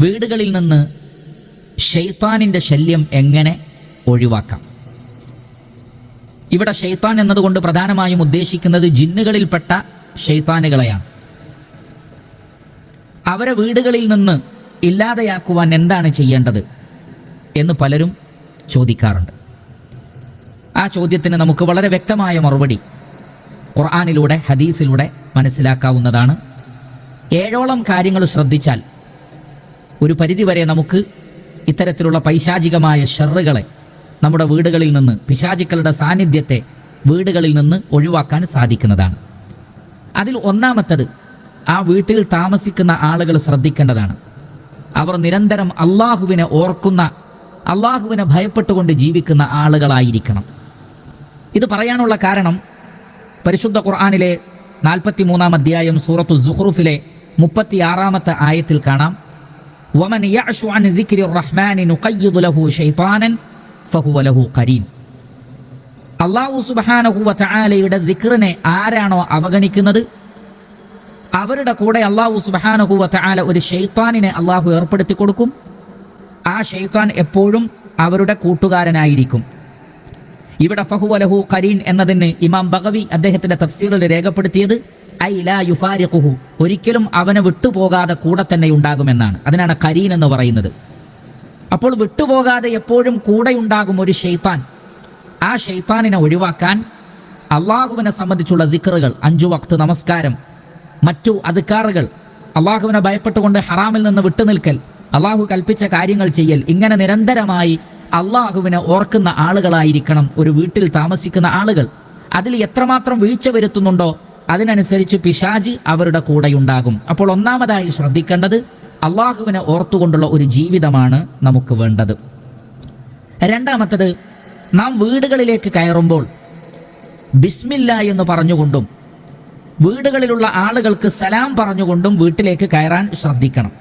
വീടുകളിൽ നിന്ന് ശൈത്താനിൻ്റെ ശല്യം എങ്ങനെ ഒഴിവാക്കാം? ഇവിടെ ശൈത്താൻ എന്നതുകൊണ്ട് പ്രധാനമായും ഉദ്ദേശിക്കുന്നത് ജിന്നുകളിൽപ്പെട്ട ശൈത്താനുകളെയാണ്. അവരെ വീടുകളിൽ നിന്ന് ഇല്ലാതെയാക്കുവാൻ എന്താണ് ചെയ്യേണ്ടത് എന്ന് പലരും ചോദിക്കാറുണ്ട്. ആ ചോദ്യത്തിന് നമുക്ക് വളരെ വ്യക്തമായ മറുപടി ഖുർആനിലൂടെ ഹദീസിലൂടെ മനസ്സിലാക്കാവുന്നതാണ്. 7ഓളം കാര്യങ്ങൾ ശ്രദ്ധിച്ചാൽ ഒരു പരിധിവരെ നമുക്ക് ഇത്തരത്തിലുള്ള പൈശാചികമായ ഷർറുകളെ നമ്മുടെ വീടുകളിൽ നിന്ന്, പിശാചുക്കളുടെ സാന്നിധ്യത്തെ വീടുകളിൽ നിന്ന് ഒഴിവാക്കാൻ സാധിക്കുന്നതാണ്. അതിൽ ഒന്നാമത്തത്, ആ വീട്ടിൽ താമസിക്കുന്ന ആളുകൾ ശ്രദ്ധിക്കേണ്ടതാണ്. അവർ നിരന്തരം അള്ളാഹുവിനെ ഓർക്കുന്ന, അള്ളാഹുവിനെ ഭയപ്പെട്ടുകൊണ്ട് ജീവിക്കുന്ന ആളുകളായിരിക്കണം. ഇത് പറയാനുള്ള കാരണം പരിശുദ്ധ ഖുർആനിലെ 43-ാം അധ്യായം സൂറത്തു സുഖ്റുഫിലെ 36-ാമത്തെ ആയത്തിൽ കാണാം, വമൻ യഅ്ശു അൻ ദിക്രി റഹ്മാനി നുഖയ്യിദ് ലഹു ശൈത്താനൻ ഫഹുവ ലഹു ഖരീൻ. അല്ലാഹു സുബ്ഹാനഹു വ തആലയുടെ ദിക്റിനെ ആരാണോ അവഗണിക്കുന്നത്, അവരുടെ കൂടെ അല്ലാഹു സുബ്ഹാനഹു വ തആല ഒരു ശൈത്താനിനെ അല്ലാഹു ഏർപ്പെടുത്തി കൊടുക്കും. ആ ശൈത്താൻ എപ്പോഴും അവരുടെ കൂട്ടുകാരനായിരിക്കും. ഇവിടെ ഫഹുവ ലഹു ഖരീൻ എന്നതിന് ഇമാം ബഗവി അദ്ദേഹത്തിന്റെ തഫ്സീറിൽ രേഖപ്പെടുത്തിയത് ഐ ലാ യുഫാരിഖുഹു, ഒരിക്കലും അവനെ വിട്ടുപോകാതെ കൂടെ തന്നെ ഉണ്ടാകുമെന്നാണ്. അതിനാണ് ഖരീൻ എന്ന് പറയുന്നത്. അപ്പോൾ വിട്ടുപോകാതെ എപ്പോഴും കൂടെയുണ്ടാകും ഒരു ശൈത്താൻ. ആ ശൈത്താനിനെ ഒഴിവാക്കാൻ അള്ളാഹുവിനെ സംബന്ധിച്ചുള്ള ദിക്റുകൾ, 5 വക്ത് നമസ്കാരം, മറ്റു അദ്കാറുകൾ, അള്ളാഹുവിനെ ഭയപ്പെട്ടുകൊണ്ട് ഹറാമിൽ നിന്ന് വിട്ടുനിൽക്കൽ, അള്ളാഹു കൽപ്പിച്ച കാര്യങ്ങൾ ചെയ്യൽ, ഇങ്ങനെ നിരന്തരമായി അള്ളാഹുവിനെ ഓർക്കുന്ന ആളുകളായിരിക്കണം ഒരു വീട്ടിൽ താമസിക്കുന്ന ആളുകൾ. അതിൽ എത്രമാത്രം വീഴ്ച വരുത്തുന്നുണ്ടോ അതിനനുസരിച്ച് പിശാച് അവരുടെ കൂടെയുണ്ടാകും. അപ്പോൾ ഒന്നാമതായി ശ്രദ്ധിക്കേണ്ടത് അള്ളാഹുവിനെ ഓർത്തുകൊണ്ടുള്ള ഒരു ജീവിതമാണ് നമുക്ക് വേണ്ടത്. രണ്ടാമത്തത്, നാം വീടുകളിലേക്ക് കയറുമ്പോൾ ബിസ്മില്ല എന്ന് പറഞ്ഞുകൊണ്ടും വീടുകളിലുള്ള ആളുകൾക്ക് സലാം പറഞ്ഞുകൊണ്ടും വീട്ടിലേക്ക് കയറാൻ ശ്രദ്ധിക്കണം.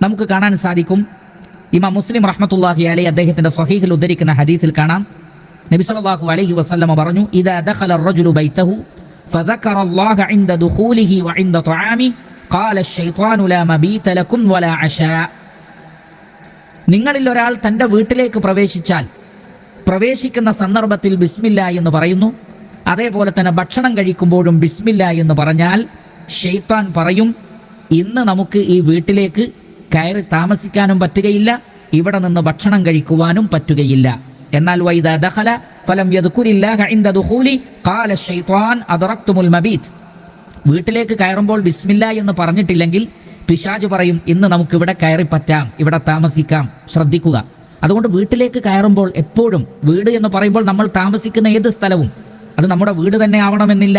നമുക്ക് കാണാൻ സാധിക്കും, ഇമാം മുസ്ലിം റഹ്മത്തുള്ളാഹി അലൈഹി അദ്ദേഹത്തിന്റെ സ്വഹീഹിൽ ഉദ്ധരിക്കുന്ന ഹദീസിൽ കാണാം, നബി സല്ലല്ലാഹു അലൈഹി വസല്ലമ പറഞ്ഞു, ഇദാ ദഖല അർ-റജുലു ബൈതഹു ഫദക്കറ അല്ലാഹ ഇൻദ ദുഖൂലിഹി വഇൻദ തുആമി ഖാല അശ്-ശൈത്വാനു ലാ മബീത ലക്കും വലാ അശാ. നിങ്ങളിൽ ഒരാൾ തൻ്റെ വീട്ടിലേക്ക് പ്രവേശിച്ചാൽ പ്രവേശിക്കുന്ന സന്ദർഭത്തിൽ ബിസ്മില്ല എന്ന് പറയുന്നു. അതേപോലെ തന്നെ ഭക്ഷണം കഴിക്കുമ്പോഴും ബിസ്മില്ല എന്ന് പറഞ്ഞാൽ ശൈത്താൻ പറയും, ഇന്ന് നമുക്ക് ഈ വീട്ടിലേക്ക് കയറി താമസിക്കാനും പറ്റുകയില്ല, ഇവിടെ നിന്ന് ഭക്ഷണം കഴിക്കുവാനും പറ്റുകയില്ല. എന്നാൽ വൈദാ ദഖല ഫലം യദ്കുരില്ലാഹ ഇൻദ ദുഖൂലി ഖാല അശ്-ശൈത്വാൻ അദ്റക്തുമുൽ മബീത്. വീട്ടിലേക്ക് കയറുമ്പോൾ ബിസ്മില്ല എന്ന് പറഞ്ഞിട്ടില്ലെങ്കിൽ പിശാച് പറയും, ഇന്ന് നമുക്ക് ഇവിടെ കയറി പറ്റാം, ഇവിടെ താമസിക്കാം. ശ്രദ്ധിക്കുക. അതുകൊണ്ട് വീട്ടിലേക്ക് കയറുമ്പോൾ എപ്പോഴും, വീട് എന്ന് പറയുമ്പോൾ നമ്മൾ താമസിക്കുന്ന ഏത് സ്ഥലവും, അത് നമ്മുടെ വീട് തന്നെ ആവണമെന്നില്ല.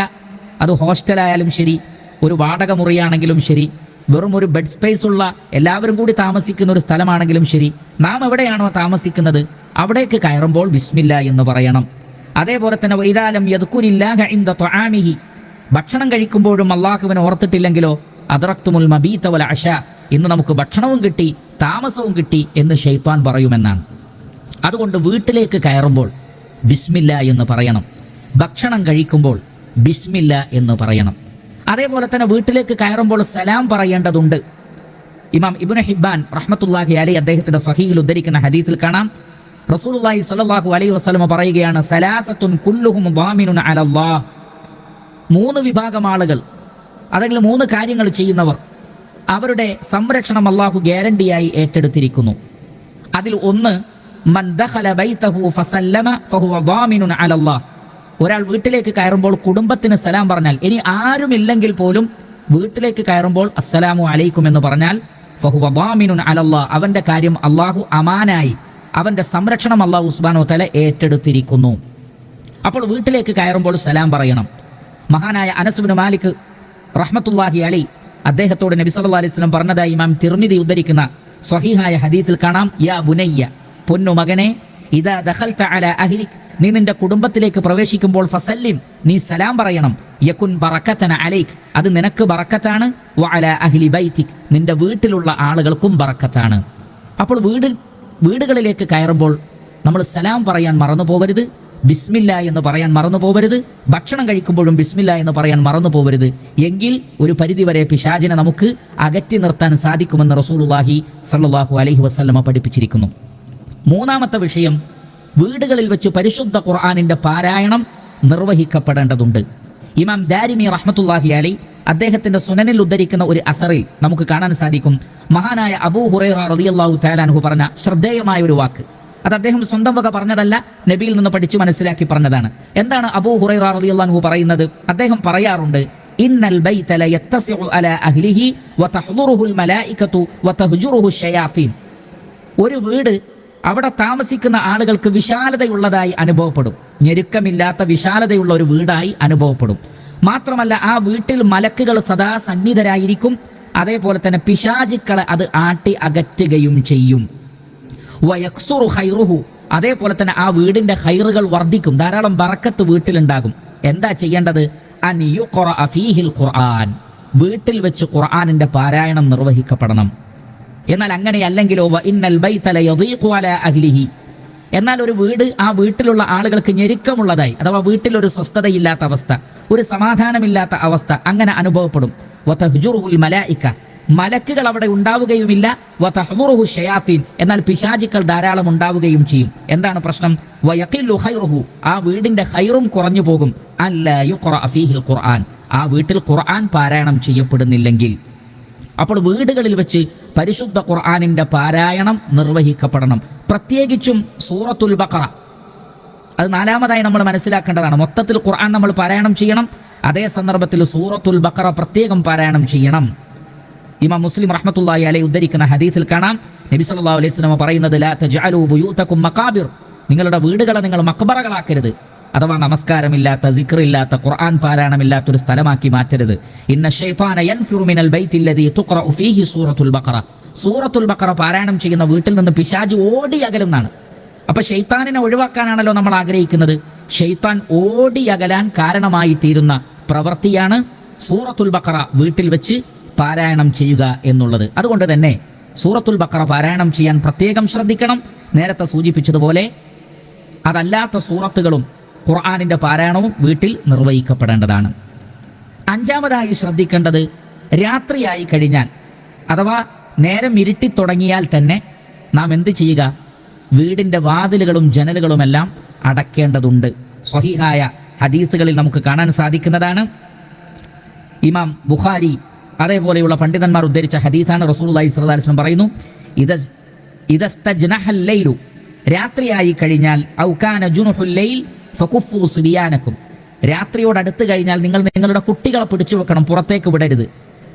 അത് ഹോസ്റ്റലായാലും ശരി, ഒരു വാടക മുറിയാണെങ്കിലും ശരി, വെറും ഒരു ബെഡ് സ്പേസ് ഉള്ള എല്ലാവരും കൂടി താമസിക്കുന്ന ഒരു സ്ഥലമാണെങ്കിലും ശരി, നാം എവിടെയാണോ താമസിക്കുന്നത് അവിടേക്ക് കയറുമ്പോൾ ബിസ്മില്ല എന്ന് പറയണം. അതേപോലെ തന്നെ വഇദാ ലം യദ്കുരില്ലാഹ ഇൻദ തുആമിഹി, ഭക്ഷണം കഴിക്കുമ്പോഴും അള്ളാഹുവിനെ ഓർത്തിട്ടില്ലെങ്കിലോ അദ്റക്തുമുൽ മബീത വൽ അശാ, ഇന്ന് നമുക്ക് ഭക്ഷണവും കിട്ടി താമസവും കിട്ടി എന്ന് ശൈത്താൻ പറയുമെന്നാണ്. അതുകൊണ്ട് വീട്ടിലേക്ക് കയറുമ്പോൾ ബിസ്മില്ല എന്ന് പറയണം. ഭക്ഷണം കഴിക്കുമ്പോൾ ബിസ്മില്ല എന്ന് പറയണം. അതേപോലെ തന്നെ വീട്ടിലേക്ക് കയറുമ്പോൾ സലാം പറയേണ്ടതുണ്ട്. ഇമാം ഇബ്നു ഹിബ്ബാൻ റഹ്മത്തുള്ളാഹി അലൈഹി അദ്ദേഹത്തിന്റെ സ്വഹീഹിൽ ഉദ്ധരിക്കുന്ന ഹദീസിൽ കാണാം, റസൂലുള്ളാഹി സ്വല്ലല്ലാഹു അലൈഹി വസല്ലം പറയുകയാണ്, സലാസത്തുൻ കുല്ലുഹും ളാമിനുൻ അലല്ലാഹ്. 3 വിഭാഗം ആളുകൾ, അല്ലെങ്കിൽ 3 കാര്യങ്ങൾ ചെയ്യുന്നവർ, അവരുടെ സംരക്ഷണം അല്ലാഹു ഗ്യാരണ്ടിയായി ഏറ്റെടുത്തിരിക്കുന്നു. അതിൽ ഒന്ന്, മൻ ദഖല ബൈതഹു ഫസല്ലമ ഫഹുവ ളാമിനുൻ അലല്ലാഹ്. ഒരാൾ വീട്ടിലേക്ക് കയറുമ്പോൾ കുടുംബത്തിന് സലാം പറഞ്ഞാൽ, ഇനി ആരുമില്ലെങ്കിൽ പോലും വീട്ടിലേക്ക് കയറുമ്പോൾ അസ്സലാമു അലൈക്കും എന്ന് പറഞ്ഞാൽ ഫഹുവ ളാമിനുൻ അലല്ലാഹ്, അവന്റെ കാര്യം അല്ലാഹു അമാനായി, അവന്റെ സംരക്ഷണം അല്ലാഹു സുബ്ഹാനഹു വ തആല ഏറ്റെടുത്തിരിക്കുന്നു. അപ്പോൾ വീട്ടിലേക്ക് കയറുമ്പോൾ സലാം പറയണം. മഹാനായ അനസ് ഇബ്നു മാലിക് റഹ്മത്തുള്ളാഹി അലൈഹി അദ്ദേഹത്തോട് നബി സല്ലല്ലാഹു അലൈഹി വസല്ലം പറഞ്ഞതായി ഇമാം തിർമിദി ഉദ്ധരിക്കുന്ന സ്വഹീഹായ ഹദീസിൽ കാണാം, യാ ബുനയ്യ, പൊന്നു മകനെ, ഇദാ ദഖൽത അലാ അഹ്ലിക്, നീ നിന്റെ കുടുംബത്തിലേക്ക് പ്രവേശിക്കുമ്പോൾ ഫസല്ലിം, നീ സലാം പറയണം. യകുൻ ബറക്കതന അലൈക്, അത് നിനക്ക് ബറക്കത്താണ്. വ അലാ അഹ്ലി ബൈതിക്, നിന്റെ വീട്ടിലുള്ള ആളുകൾക്കും ബറക്കത്താണ്. അപ്പോൾ വീടുകളിലേക്ക് കയറുമ്പോൾ നമ്മൾ സലാം പറയാൻ മറന്നു പോകരുത്. ബിസ്മില്ല എന്ന് പറയാൻ മറന്നു പോകരുത്. ഭക്ഷണം കഴിക്കുമ്പോഴും ബിസ്മില്ല എന്ന് പറയാൻ മറന്നു പോകരുത്. എങ്കിൽ ഒരു പരിധിവരെ പിശാചിനെ നമുക്ക് അകറ്റി നിർത്താൻ സാധിക്കുമെന്ന് റസൂലുള്ളാഹി സ്വല്ലല്ലാഹു അലൈഹി വസല്ലമ പഠിപ്പിച്ചിരിക്കുന്നു. മൂന്നാമത്തെ വിഷയം, വീടുകളിൽ വെച്ച് പരിശുദ്ധ ഖുർആനിന്റെ പാരായണം നിർവഹിക്കപ്പെടേണ്ടതുണ്ട്. ഇമാം ദാരിമി റഹ്മത്തുള്ളാഹി അലൈഹി അദ്ദേഹത്തിന്റെ സുനനിൽ ഉദ്ധരിക്കുന്ന ഒരു അസറിൽ നമുക്ക് കാണാൻ സാധിക്കും, മഹാനായ അബൂ ഹുറൈറ റളിയല്ലാഹു തആല അൻഹു പറഞ്ഞ ശ്രദ്ധേയമായ ഒരു വാക്ക്. അത് അദ്ദേഹം സ്വന്തം വക പറഞ്ഞതല്ല, നബിയിൽ നിന്ന് പഠിച്ചു മനസ്സിലാക്കി പറഞ്ഞതാണ്. എന്താണ് അബൂ ഹുറൈറ റളിയല്ലാഹു അൻഹു പറയുന്നത്? അദ്ദേഹം പറയാറുണ്ട്, ഇന്നൽ ബൈത ലയത്തസിഉ അലാ അഹ്ലിഹി വതഹ്ദുറുഹുൽ മലായികതു വതഹ്ജുറുഹു ശയാത്തീൻ. ഒരു വീട് അവിടെ താമസിക്കുന്ന ആളുകൾക്ക് വിശാലതയുള്ളതായി അനുഭവപ്പെടും. ഞെരുക്കമില്ലാത്ത വിശാലതയുള്ള ഒരു വീടായി അനുഭവപ്പെടും. മാത്രമല്ല ആ വീട്ടിൽ മലക്കുകൾ സദാ സന്നിധരായിരിക്കും. അതേപോലെ തന്നെ പിശാചുക്കളെ അത് ആട്ടി അകറ്റുകയും ചെയ്യും. വയക്സുറു ഖൈറുഹു, അതേപോലെ തന്നെ ആ വീടിന്റെ ഖൈറുകൾ വർദ്ധിക്കും. ധാരാളം ബറക്കത്ത് വീട്ടിലുണ്ടാകും. എന്താ ചെയ്യേണ്ടത്? അൻ യുഖറഅ ഫീഹിൽ ഖുർആൻ, വീട്ടിൽ വെച്ച് ഖുർആനിന്റെ പാരായണം നിർവഹിക്കപ്പെടണം. എന്നാൽ അങ്ങനെയല്ലെങ്കിലോ വ ഇന്നൽ ബൈത ലയദീഖു അലാ അഹ്ലിഹി, എന്നാൽ ഒരു വീട് ആ വീട്ടിലുള്ള ആളുകൾക്ക് ഞെരുക്കമുള്ളതായി, അഥവാ വീട്ടിലൊരു സ്വസ്ഥതയില്ലാത്ത അവസ്ഥ, ഒരു സമാധാനമില്ലാത്ത അവസ്ഥ അങ്ങനെ അനുഭവപ്പെടും. വതഹ്ജുറുഹുൽ മലായിക, മലക്കുകൾ അവിടെ ഉണ്ടാവുകയുമില്ല. വതഹ്ദുറുഹു ശയാത്തീൻ, എന്നാൽ പിശാചുക്കൾ ധാരാളം ഉണ്ടാവുകയും ചെയ്യും. എന്താണ് പ്രശ്നം? വയഖില്ലു ഖൈറുഹു, ആ വീടിന്റെ ഖൈറും കുറഞ്ഞു പോകും. അല്ലാ യുഖറഅ ഫീഹിൽ ഖുർആൻ, ആ വീട്ടിൽ ഖുർആൻ പാരായണം ചെയ്യപ്പെടുന്നില്ലെങ്കിൽ. അപ്പോൾ വീടുകളിൽ വെച്ച് പരിശുദ്ധ ഖുർആനിന്റെ പാരായണം നിർവഹിക്കപ്പെടണം. പ്രത്യേകിച്ചും സൂറത്തുൽ ബഖറ, അത് നാലാമതായി നമ്മൾ മനസ്സിലാക്കേണ്ടതാണ്. മൊത്തത്തിൽ ഖുർആൻ നമ്മൾ പാരായണം ചെയ്യണം. അതേ സന്ദർഭത്തിൽ സൂറത്തുൽ ബഖറ പ്രത്യേകം പാരായണം ചെയ്യണം. ഇമാം മുസ്ലിം റഹ്മത്തുള്ളാഹി അലൈഹി ഉദ്ധരിക്കുന്ന ഹദീസിൽ കാണാം, നബി സല്ലല്ലാഹു അലൈഹി വസല്ലം പറയുന്നത്, ലാ തജ്അലൂ ബുയൂതകും മഖാബിർ, നിങ്ങളുടെ വീടുകളെ നിങ്ങൾ മഖ്ബറകളാക്കരുത്. അഥവാ നമസ്കാരമില്ലാത്ത, ദിക്റില്ലാത്ത, ഖുർആൻ പാരായണമില്ലാത്ത ഒരു സ്ഥലമാക്കി മാറ്റരുത്. ഇന്ന ശൈത്വാന യൻഫിറു മിനൽ ബൈത്തില്ലദീ തുഖറഉ ഫീഹി സൂറത്തുൽ ബഖറ, സൂറത്തുൽ ബഖറ പാരായണം ചെയ്യുന്ന വീട്ടിൽ നിന്ന് പിശാച് ഓടി അകലുന്നതാണ്. അപ്പൊ ശൈത്താനിനെ ഒഴിവാക്കാനാണല്ലോ നമ്മൾ ആഗ്രഹിക്കുന്നത്. ശൈത്താൻ ഓടി അകലാൻ കാരണമായി തീരുന്ന പ്രവൃത്തിയാണ് സൂറത്തുൽ ബഖറ വീട്ടിൽ വെച്ച് പാരായണം ചെയ്യുക എന്നുള്ളത്. അതുകൊണ്ട് തന്നെ സൂറത്തുൽ ബഖറ പാരായണം ചെയ്യാൻ പ്രത്യേകം ശ്രദ്ധിക്കണം. നേരത്തെ സൂചിപ്പിച്ചതുപോലെ അതല്ലാത്ത സൂറത്തുകളും ഖുർആനിന്റെ പാരായണവും വീട്ടിൽ നിർവഹിക്കപ്പെടേണ്ടതാണ്. അഞ്ചാമതായി ശ്രദ്ധിക്കേണ്ടത്, രാത്രിയായി കഴിഞ്ഞാൽ അഥവാ നേരം ഇരുട്ടിത്തുടങ്ങിയാൽ തന്നെ നാം എന്ത് ചെയ്യുക? വീടിന്റെ വാതിലുകളും ജനലുകളുമെല്ലാം അടയ്ക്കേണ്ടതുണ്ട്. സ്വഹീഹായ ഹദീസുകളിൽ നമുക്ക് കാണാൻ സാധിക്കുന്നതാണ്. ഇമാം ബുഖാരി അതേപോലെയുള്ള പണ്ഡിതന്മാർ ഉദ്ധരിച്ച ഹദീസാണ്. റസൂലുള്ളാഹി സ്വല്ലല്ലാഹു അലൈഹി വസല്ലം പറയുന്നു, ഇദസ്തജ്നഹൽ ലൈലു, രാത്രിയായി കഴിഞ്ഞാൽ, ഔ കാന ജുനുഹുൽ ലൈൽ ഫകുഫു സിബിയാനക്കും, രാത്രിയോടടുത്ത് കഴിഞ്ഞാൽ നിങ്ങൾ നിങ്ങളുടെ കുട്ടികളെ പിടിച്ചു വെക്കണം, പുറത്തേക്ക് വിടരുത്.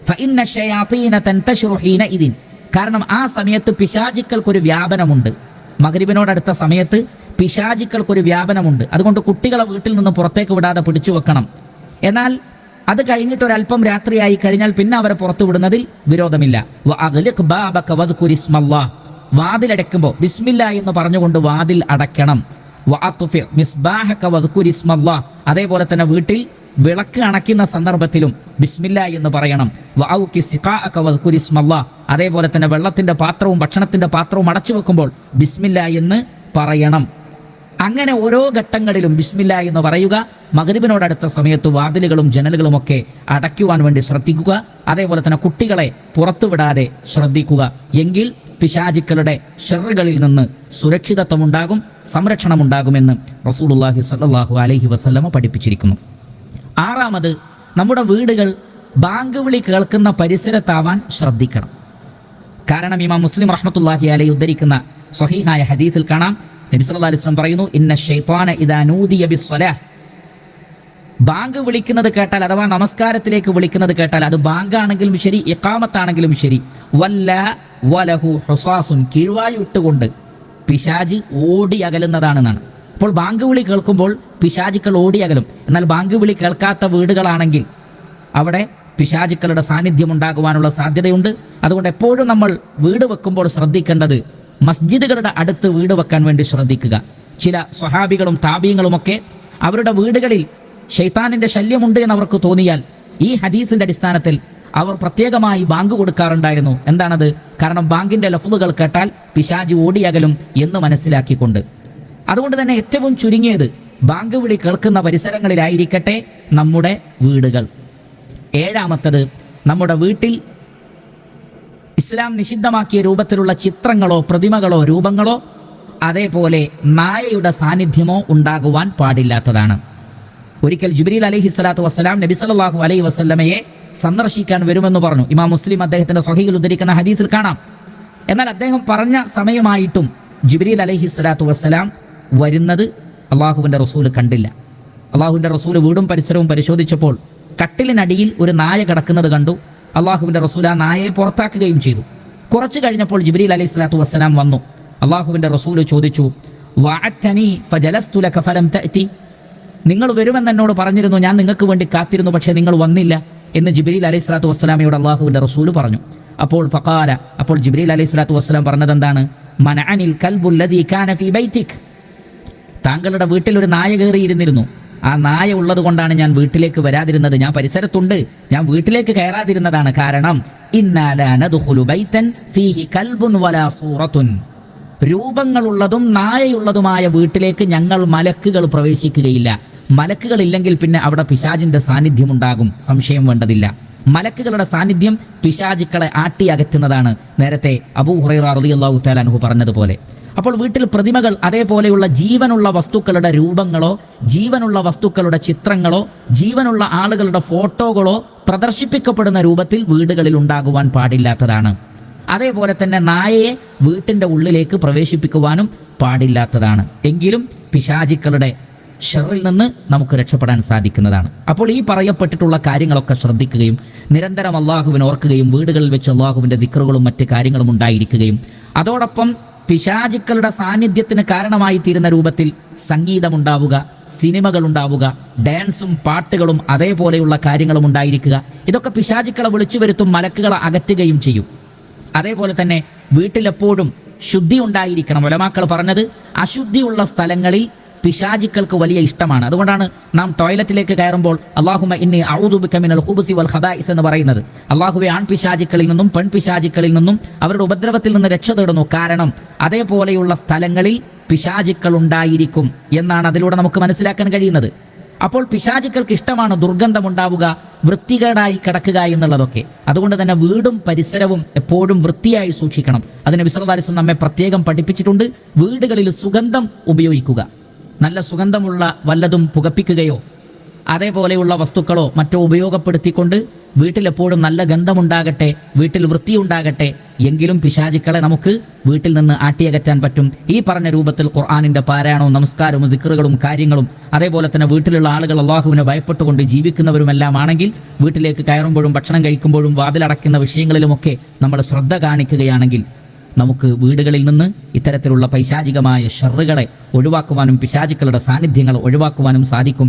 ഫഇന്ന ശയാതീന തൻതശിറു ഹീനഇദിൻ, കാരണം ആ സമയത്ത് പിശാചുക്കൾക്കൊരു വ്യാപനമുണ്ട്. മഗ്രിബിനോടടുത്ത സമയത്ത് പിശാചുക്കൾക്കൊരു വ്യാപനമുണ്ട്. അതുകൊണ്ട് കുട്ടികളെ വീട്ടിൽ നിന്ന് പുറത്തേക്ക് വിടാതെ പിടിച്ചു വെക്കണം. എന്നാൽ അത് കഴിഞ്ഞിട്ട് ഒരല്പം രാത്രിയായി കഴിഞ്ഞാൽ പിന്നെ അവരെ പുറത്തു വിടുന്നതിൽ വിരോധമില്ല. വഅഗ്ലിഖ് ബാബക വദ്കുരിസ്മല്ലാഹ്, വാതിലടയ്ക്കുമ്പോൾ ബിസ്മില്ല എന്ന് പറഞ്ഞുകൊണ്ട് വാതിൽ അടയ്ക്കണം. വഅത്ഫി മിസ്ബാഹക വദ്കുരിസ്മല്ലാഹ്, അതേപോലെ തന്നെ വീട്ടിൽ വിളക്ക് അണയ്ക്കുന്ന സന്ദർഭത്തിലും ബിസ്മില്ല എന്ന് പറയണം. വഔകി സിഖാഅക വദ്കുരിസ്മല്ലാഹ്, അതേപോലെ തന്നെ വെള്ളത്തിന്റെ പാത്രവും ഭക്ഷണത്തിന്റെ പാത്രവും അടച്ചു വെക്കുമ്പോൾ ബിസ്മില്ല എന്ന് പറയണം. അങ്ങനെ ഓരോ ഘട്ടങ്ങളിലും ബിസ്മില്ല എന്ന് പറയുക. മഗ്രിബിനോടടുത്ത സമയത്ത് വാതിലുകളും ജനലുകളും ഒക്കെ അടയ്ക്കുവാൻ വേണ്ടി ശ്രദ്ധിക്കുക. അതേപോലെ തന്നെ കുട്ടികളെ പുറത്തുവിടാതെ ശ്രദ്ധിക്കുക. എങ്കിൽ പിശാചുക്കളുടെ ഷർറുകളിൽ നിന്ന് സുരക്ഷിതത്വമുണ്ടാകും, സംരക്ഷണമുണ്ടാകുമെന്ന് റസൂലുള്ളാഹി സ്വല്ലല്ലാഹു അലൈഹി വസല്ലമ പഠിപ്പിച്ചിരിക്കുന്നു. ആറാമത്, നമ്മുടെ വീടുകൾ ബാങ്ക് വിളി കേൾക്കുന്ന പരിസരത്താവാൻ ശ്രദ്ധിക്കണം. കാരണം ഇമാം മുസ്ലിം റഹ്മത്തുള്ളാഹി അലൈഹി ഉദ്ധരിക്കുന്ന സ്വഹീഹായ ഹദീസിൽ കാണാം, നബി സല്ലല്ലാഹു അലൈഹി വസല്ലം പറയുന്നു, ഇന്ന ശൈത്വാന ഇദാ നൂദിയ ബിസ്സലാഹ്, ബാങ്ക് വിളിക്കുന്നത് കേട്ടാൽ അഥവാ നമസ്കാരത്തിലേക്ക് വിളിക്കുന്നത് കേട്ടാൽ, അത് ബാങ്കാണെങ്കിലും ശരി ഇഖാമത്താണെങ്കിലും ശരി, വല്ല വലഹു ഹുസാസുൻ, കീഴ്വായു ഇട്ടുകൊണ്ട് പിശാച് ഓടി അകലുന്നതാണെന്നാണ്. അപ്പോൾ ബാങ്ക് വിളി കേൾക്കുമ്പോൾ പിശാചുക്കൾ ഓടി അകലും. എന്നാൽ ബാങ്ക് വിളി കേൾക്കാത്ത വീടുകളാണെങ്കിൽ അവിടെ പിശാചുക്കളുടെ സാന്നിധ്യം ഉണ്ടാകുവാനുള്ള സാധ്യതയുണ്ട്. അതുകൊണ്ട് എപ്പോഴും നമ്മൾ വീട് വെക്കുമ്പോൾ ശ്രദ്ധിക്കേണ്ടത്, മസ്ജിദുകളുടെ അടുത്ത് വീട് വെക്കാൻ വേണ്ടി ശ്രദ്ധിക്കുക. ചില സ്വഹാബികളും താബീങ്ങളുമൊക്കെ അവരുടെ വീടുകളിൽ ശൈത്താനിന്റെ ശല്യമുണ്ട് എന്ന് അവർക്ക് തോന്നിയാൽ ഈ ഹദീസിന്റെ അടിസ്ഥാനത്തിൽ അവർ പ്രത്യേകമായി ബാങ്ക് കൊടുക്കാറുണ്ടായിരുന്നു. എന്താണത്? കാരണം ബാങ്കിന്റെ ലഫ്ളുകൾ കേട്ടാൽ പിശാച് ഓടിയകലും എന്ന് മനസ്സിലാക്കിക്കൊണ്ട്. അതുകൊണ്ട് തന്നെ ഏറ്റവും ചുരുങ്ങിയത് ബാങ്ക് വിളി കേൾക്കുന്ന പരിസരങ്ങളിലായിരിക്കട്ടെ നമ്മുടെ വീടുകൾ. ഏഴാമത്തത്, നമ്മുടെ വീട്ടിൽ ഇസ്ലാം നിഷിദ്ധമാക്കിയ രൂപത്തിലുള്ള ചിത്രങ്ങളോ പ്രതിമകളോ രൂപങ്ങളോ അതേപോലെ നായയുടെ സാന്നിധ്യമോ ഉണ്ടാകുവാൻ പാടില്ലാത്തതാണ്. ഒരിക്കൽ ജിബ്രീൽ അലൈഹിസ്സലാത്തു വസ്സലാം നബി സല്ലല്ലാഹു അലൈഹി വസല്ലമയെ സന്ദർശിക്കാൻ വരുമെന്ന് പറഞ്ഞു. ഇമാം മുസ്ലിം അദ്ദേഹത്തിന്റെ സ്വഹീഹിൽ ഉദ്ധരിക്കുന്ന ഹദീസിൽ കാണാം. എന്നാൽ അദ്ദേഹം പറഞ്ഞ സമയമായിട്ടും ജിബ്രീൽ അലൈഹിസ്സലാത്തു വസ്സലാം വരുന്നത് അള്ളാഹുവിൻ്റെ റസൂല് കണ്ടില്ല. അള്ളാഹുവിൻ്റെ റസൂല് വീടും പരിസരവും പരിശോധിച്ചപ്പോൾ കട്ടിലിനടിയിൽ ഒരു നായ കിടക്കുന്നത് കണ്ടു. അള്ളാഹുവിൻ്റെ റസൂൽ ആ നായയെ പുറത്താക്കുകയും ചെയ്തു. കുറച്ചു കഴിഞ്ഞപ്പോൾ ജിബ്രീൽ അലൈഹിസ്സലാത്തു വസ്സലാം വന്നു. അള്ളാഹുവിൻ്റെ റസൂല് ചോദിച്ചു, വഅത്തനി ഫജലസ്തു ലക ഫലം തഅതി, നിങ്ങൾ വരുമെന്ന് എന്നോട് പറഞ്ഞിരുന്നു, ഞാൻ നിങ്ങൾക്ക് വേണ്ടി കാത്തിരുന്നു, പക്ഷേ നിങ്ങൾ വന്നില്ല എന്ന് ജിബ്രീൽ അലൈഹിസ്സലാത്തു വസ്സലാമയോട് അള്ളാഹുവിൻ്റെ റസൂല് പറഞ്ഞു. അപ്പോൾ ജിബ്രീൽ അലൈഹിസ്സലാത്തു വസ്സലാം പറഞ്ഞത് എന്താണ്? മനഅനിൽ കൽബുല്ലദീ കാന ഫീ ബൈതിക്, താങ്കളുടെ വീട്ടിൽ ഒരു നായ കയറിയിരുന്നിരുന്നു. ആ നായ ഉള്ളത് കൊണ്ടാണ് ഞാൻ വീട്ടിലേക്ക് വരാതിരുന്നത്. ഞാൻ പരിസരത്തുണ്ട്, ഞാൻ വീട്ടിലേക്ക് കയറാതിരുന്നതാണ്. കാരണം ഇന്നാ ലാ നദ്ഖുലു ബൈതൻ ഫീഹി കൽബുൻ വലാ സൂറത്തുൻ, രൂപങ്ങളുള്ളതും നായയുള്ളതുമായ വീട്ടിലേക്ക് ഞങ്ങൾ മലക്കുകൾ പ്രവേശിക്കുകയില്ല. മലക്കുകൾ ഇല്ലെങ്കിൽ പിന്നെ അവിടെ പിശാചിന്റെ സാന്നിധ്യം ഉണ്ടാകും, സംശയം വേണ്ടതില്ല. മലക്കുകളുടെ സാന്നിധ്യം പിശാചുക്കളെ ആട്ടി അകറ്റുന്നതാണ്, നേരത്തെ അബൂ ഹുറൈറ റളിയല്ലാഹു തആല അൻഹു പറഞ്ഞതുപോലെ. അപ്പോൾ വീട്ടിൽ പ്രതിമകൾ, അതേപോലെയുള്ള ജീവനുള്ള വസ്തുക്കളുടെ രൂപങ്ങളോ ജീവനുള്ള വസ്തുക്കളുടെ ചിത്രങ്ങളോ ജീവനുള്ള ആളുകളുടെ ഫോട്ടോകളോ പ്രദർശിപ്പിക്കപ്പെടുന്ന രൂപത്തിൽ വീടുകളിൽ ഉണ്ടാകുവാൻ പാടില്ലാത്തതാണ്. അതേപോലെ തന്നെ നായയെ വീട്ടിൻ്റെ ഉള്ളിലേക്ക് പ്രവേശിപ്പിക്കുവാനും പാടില്ലാത്തതാണ്. എങ്കിലും പിശാചുക്കളുടെ ഷർറിൽ നിന്ന് നമുക്ക് രക്ഷപ്പെടാൻ സാധിക്കുന്നതാണ്. അപ്പോൾ ഈ പറയപ്പെട്ടിട്ടുള്ള കാര്യങ്ങളൊക്കെ ശ്രദ്ധിക്കുകയും നിരന്തരം അള്ളാഹുവിനെ ഓർക്കുകയും വീടുകളിൽ വെച്ച് അള്ളാഹുവിൻ്റെ ദിക്റുകളും മറ്റ് കാര്യങ്ങളും ഉണ്ടായിരിക്കുകയും അതോടൊപ്പം പിശാചുക്കളുടെ സാന്നിധ്യത്തിന് കാരണമായി തീരുന്ന രൂപത്തിൽ സംഗീതമുണ്ടാവുക, സിനിമകൾ ഉണ്ടാവുക, ഡാൻസും പാട്ടുകളും അതേപോലെയുള്ള കാര്യങ്ങളും ഉണ്ടായിരിക്കുക. ഇതൊക്കെ പിശാചുക്കളെ വിളിച്ചു വരുത്തും, മലക്കുകളെ അകറ്റുകയും ചെയ്യും. അതേപോലെ തന്നെ വീട്ടിലെപ്പോഴും ശുദ്ധി ഉണ്ടായിരിക്കണം. ഉലമാക്കൾ പറഞ്ഞത് അശുദ്ധിയുള്ള സ്ഥലങ്ങളിൽ പിശാചുക്കൾക്ക് വലിയ ഇഷ്ടമാണ്. അതുകൊണ്ടാണ് നാം ടോയ്ലറ്റിലേക്ക് കയറുമ്പോൾ അല്ലാഹുമ്മ ഇന്നി അഊദു ബിക മിനൽ ഖുബുസി വൽ ഖബായിസ് എന്ന് പറയുന്നത്. അല്ലാഹുവേ, ആൺപിശാചുക്കളിൽ നിന്നും പെൺപിശാചുക്കളിൽ നിന്നും അവരുടെ ഉപദ്രവത്തിൽ നിന്ന് രക്ഷ തേടുന്നു. കാരണം അതേപോലെയുള്ള സ്ഥലങ്ങളിൽ പിശാചുക്കൾ ഉണ്ടായിരിക്കും എന്നാണ് അതിലൂടെ നമുക്ക് മനസ്സിലാക്കാൻ കഴിയുന്നത്. അപ്പോൾ പിശാചുക്കൾക്ക് ഇഷ്ടമാണ് ദുർഗന്ധമുണ്ടാവുക, വൃത്തികേടായി കിടക്കുക എന്നുള്ളതൊക്കെ. അതുകൊണ്ട് തന്നെ വീടും പരിസരവും എപ്പോഴും വൃത്തിയായി സൂക്ഷിക്കണം. അതിന് നബി സല്ലല്ലാഹു അലൈഹി വസല്ലം നമ്മെ പ്രത്യേകം പഠിപ്പിച്ചിട്ടുണ്ട്. വീടുകളിൽ സുഗന്ധം ഉപയോഗിക്കുക. നല്ല സുഗന്ധമുള്ള വല്ലതും പുകപ്പിക്കുകയോ അതേപോലെയുള്ള വസ്തുക്കളോ മറ്റോ ഉപയോഗപ്പെടുത്തിക്കൊണ്ട് വീട്ടിലെപ്പോഴും നല്ല ഗന്ധമുണ്ടാകട്ടെ, വീട്ടിൽ വൃത്തിയുണ്ടാകട്ടെ. എങ്കിലും പിശാചുക്കളെ നമുക്ക് വീട്ടിൽ നിന്ന് ആട്ടിയകറ്റാൻ പറ്റും. ഈ പറഞ്ഞ രൂപത്തിൽ ഖുർആനിന്റെ പാരായണവും നമസ്കാരവും ദിക്റുകളും കാര്യങ്ങളും അതേപോലെ തന്നെ വീട്ടിലുള്ള ആളുകൾ അള്ളാഹുവിനെ ഭയപ്പെട്ടുകൊണ്ട് ജീവിക്കുന്നവരുമെല്ലാം ആണെങ്കിൽ വീട്ടിലേക്ക് കയറുമ്പോഴും ഭക്ഷണം കഴിക്കുമ്പോഴും വാതിലടയ്ക്കുന്ന വിഷയങ്ങളിലുമൊക്കെ നമ്മൾ ശ്രദ്ധ കാണിക്കുകയാണെങ്കിൽ നമുക്ക് വീടുകളിൽ നിന്ന് ഇത്തരത്തിലുള്ള പൈശാചികമായ ഷർറുകളെ ഒഴിവാക്കുവാനും പിശാചുക്കളുടെ സാന്നിധ്യങ്ങൾ ഒഴിവാക്കുവാനും സാധിക്കും.